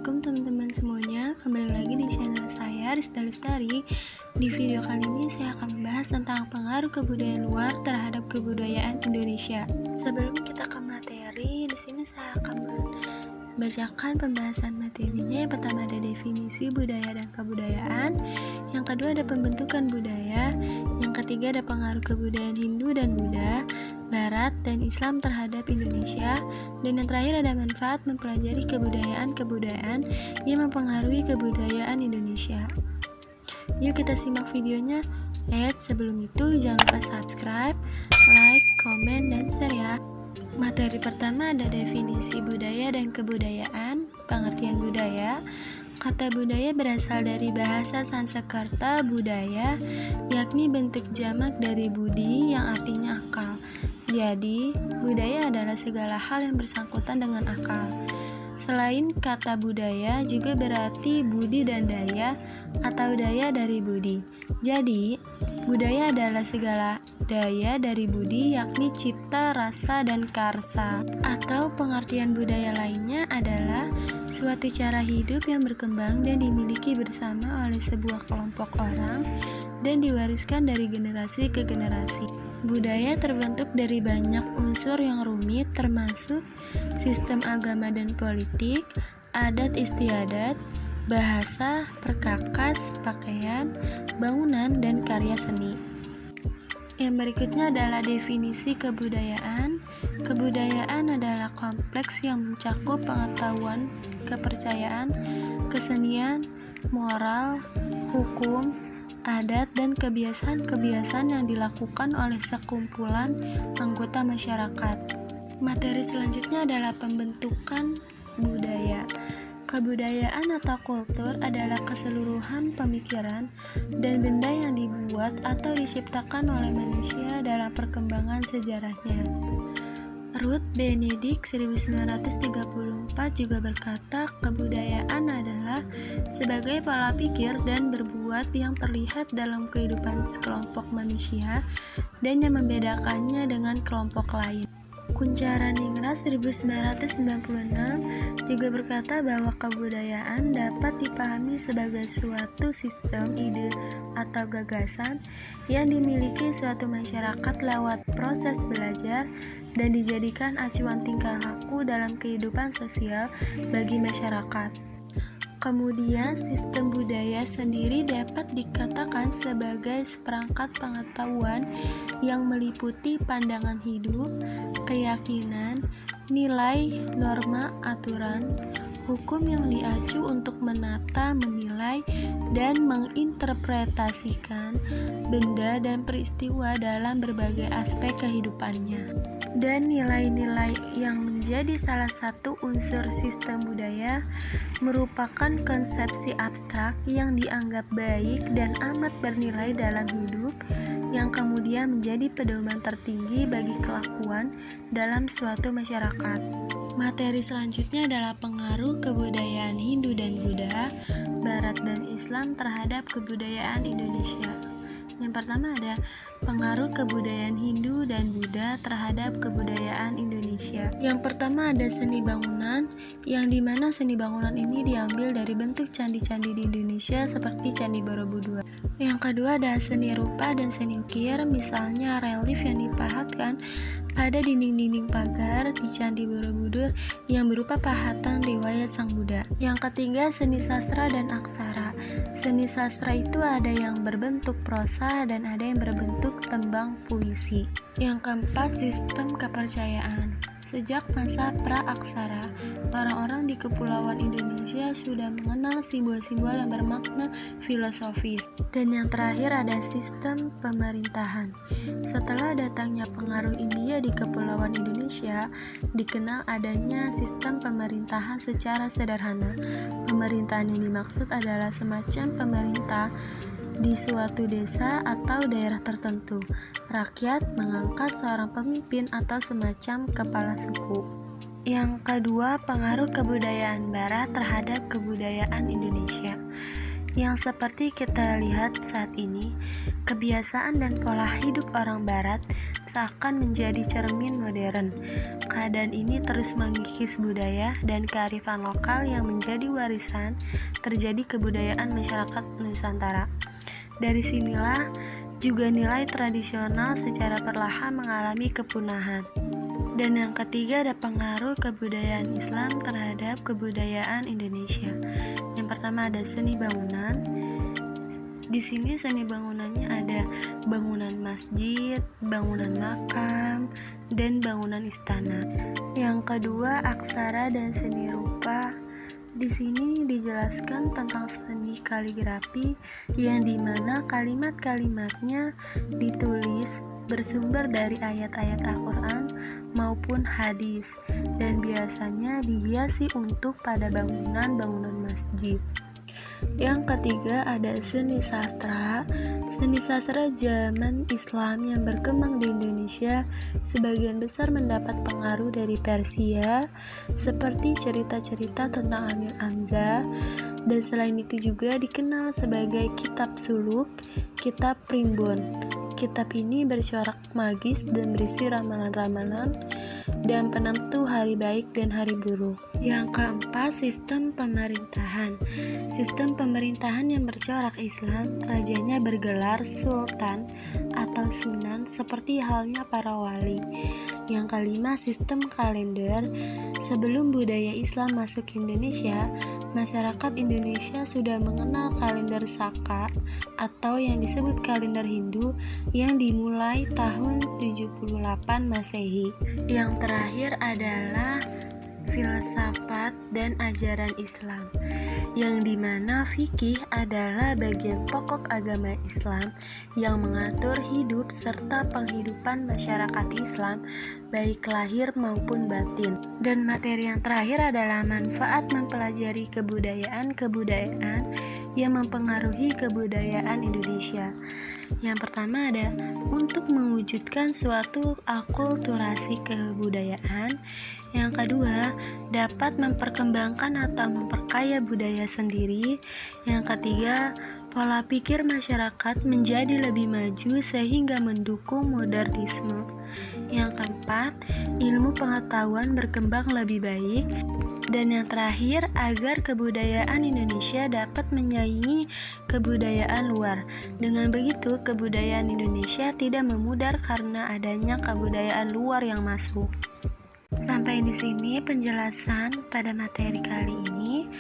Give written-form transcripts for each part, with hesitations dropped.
Assalamualaikum teman-teman semuanya. Kembali lagi di channel saya, Rizda Lestari. Di video kali ini saya akan membahas tentang pengaruh kebudayaan luar terhadap kebudayaan Indonesia. Sebelum kita ke materi, di sini saya akan membacakan pembahasan materinya. Yang pertama ada definisi budaya dan kebudayaan. Yang kedua ada pembentukan budaya. Yang ketiga ada pengaruh kebudayaan Hindu dan Buddha, Barat dan Islam terhadap Indonesia, dan yang terakhir ada manfaat mempelajari kebudayaan-kebudayaan yang mempengaruhi kebudayaan Indonesia. Yuk kita simak videonya. Sebelum itu jangan lupa subscribe, like, komen, dan share ya. Materi pertama ada definisi budaya dan kebudayaan. Pengertian budaya. Kata budaya berasal dari bahasa Sanskerta budaya, yakni bentuk jamak dari budi yang artinya akal. Jadi, budaya adalah segala hal yang bersangkutan dengan akal. Selain kata budaya juga berarti budi dan daya atau daya dari budi. Jadi, budaya adalah segala daya dari budi, yakni cipta, rasa, dan karsa. Atau pengertian budaya lainnya adalah suatu cara hidup yang berkembang dan dimiliki bersama oleh sebuah kelompok orang dan diwariskan dari generasi ke generasi. Budaya terbentuk dari banyak unsur yang rumit, termasuk sistem agama dan politik, adat istiadat, bahasa, perkakas, pakaian, bangunan, dan karya seni. Yang berikutnya adalah definisi kebudayaan. Kebudayaan adalah kompleks yang mencakup pengetahuan, kepercayaan, kesenian, moral, hukum, adat, dan kebiasaan-kebiasaan yang dilakukan oleh sekumpulan anggota masyarakat. Materi selanjutnya adalah pembentukan budaya. Kebudayaan atau kultur adalah keseluruhan pemikiran dan benda yang dibuat atau diciptakan oleh manusia dalam perkembangan sejarahnya. Ruth Benedict 1934 juga berkata, kebudayaan adalah sebagai pola pikir dan berbuat yang terlihat dalam kehidupan sekelompok manusia dan yang membedakannya dengan kelompok lain. Kuncharaningrat 1996 juga berkata bahwa kebudayaan dapat dipahami sebagai suatu sistem ide atau gagasan yang dimiliki suatu masyarakat lewat proses belajar dan dijadikan acuan tingkah laku dalam kehidupan sosial bagi masyarakat. Kemudian, sistem budaya sendiri dapat dikatakan sebagai seperangkat pengetahuan yang meliputi pandangan hidup, keyakinan, nilai, norma, aturan, hukum yang diacu untuk menata, menilai, dan menginterpretasikan benda dan peristiwa dalam berbagai aspek kehidupannya. Dan nilai-nilai yang menjadi salah satu unsur sistem budaya merupakan konsepsi abstrak yang dianggap baik dan amat bernilai dalam hidup, yang kemudian menjadi pedoman tertinggi bagi kelakuan dalam suatu masyarakat. Materi selanjutnya adalah pengaruh kebudayaan Hindu dan Buddha, Barat dan Islam terhadap kebudayaan Indonesia. Yang pertama ada pengaruh kebudayaan Hindu dan Buddha terhadap kebudayaan Indonesia. Yang pertama ada seni bangunan, yang dimana seni bangunan ini diambil dari bentuk candi-candi di Indonesia seperti Candi Borobudur. Yang kedua ada seni rupa dan seni ukir, misalnya relief yang dipahatkan pada dinding-dinding pagar di Candi Borobudur yang berupa pahatan riwayat Sang Buddha. Yang ketiga seni sastra dan aksara. Seni sastra itu ada yang berbentuk prosa dan ada yang berbentuk tembang puisi. Yang keempat sistem kepercayaan. Sejak masa pra-aksara, orang-orang di Kepulauan Indonesia sudah mengenal simbol-simbol yang bermakna filosofis. Dan yang terakhir ada sistem pemerintahan. Setelah datangnya pengaruh India di Kepulauan Indonesia, dikenal adanya sistem pemerintahan secara sederhana. Pemerintahan yang dimaksud adalah semacam pemerintah di suatu desa atau daerah tertentu. Rakyat mengangkat seorang pemimpin atau semacam kepala suku. Yang kedua, pengaruh kebudayaan Barat terhadap kebudayaan Indonesia. Yang seperti kita lihat saat ini, kebiasaan dan pola hidup orang Barat seakan menjadi cermin modern. Keadaan ini terus mengikis budaya dan kearifan lokal yang menjadi warisan terjadi kebudayaan masyarakat Nusantara. Dari sinilah juga nilai tradisional secara perlahan mengalami kepunahan. Dan yang ketiga ada pengaruh kebudayaan Islam terhadap kebudayaan Indonesia. Yang pertama ada seni bangunan. Di sini seni bangunannya ada bangunan masjid, bangunan makam, dan bangunan istana. Yang kedua aksara dan seni rupa. Di sini dijelaskan tentang seni kaligrafi yang dimana kalimat-kalimatnya ditulis bersumber dari ayat-ayat Al-Quran maupun hadis dan biasanya dihiasi untuk pada bangunan-bangunan masjid. Yang ketiga ada seni sastra. Seni sastra zaman Islam yang berkembang di Indonesia sebagian besar mendapat pengaruh dari Persia seperti cerita-cerita tentang Amir Hamzah, dan selain itu juga dikenal sebagai kitab suluk, kitab primbon. Kitab ini bercorak magis dan berisi ramalan-ramalan dan penentu hari baik dan hari buruk. Yang keempat, sistem pemerintahan. Sistem pemerintahan yang bercorak Islam, rajanya bergelar sultan atau sunan seperti halnya para wali. Yang kelima, sistem kalender. Sebelum budaya Islam masuk ke Indonesia, masyarakat Indonesia sudah mengenal kalender Saka atau yang disebut kalender Hindu yang dimulai tahun 78 Masehi. Yang terakhir adalah filsafat dan ajaran Islam, yang dimana fikih adalah bagian pokok agama Islam yang mengatur hidup serta penghidupan masyarakat Islam baik lahir maupun batin. Dan materi yang terakhir adalah manfaat mempelajari kebudayaan-kebudayaan yang mempengaruhi kebudayaan Indonesia. Yang pertama ada untuk mewujudkan suatu akulturasi kebudayaan. Yang kedua, dapat memperkembangkan atau memperkaya budaya sendiri. Yang ketiga, pola pikir masyarakat menjadi lebih maju sehingga mendukung modernisme. Yang keempat, ilmu pengetahuan berkembang lebih baik. Dan yang terakhir, agar kebudayaan Indonesia dapat menyaingi kebudayaan luar. Dengan begitu, kebudayaan Indonesia tidak memudar karena adanya kebudayaan luar yang masuk. Sampai di sini penjelasan pada materi kali ini.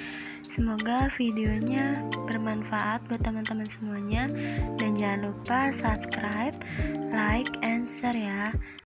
Semoga videonya bermanfaat buat teman-teman semuanya, dan jangan lupa subscribe, like, and share ya.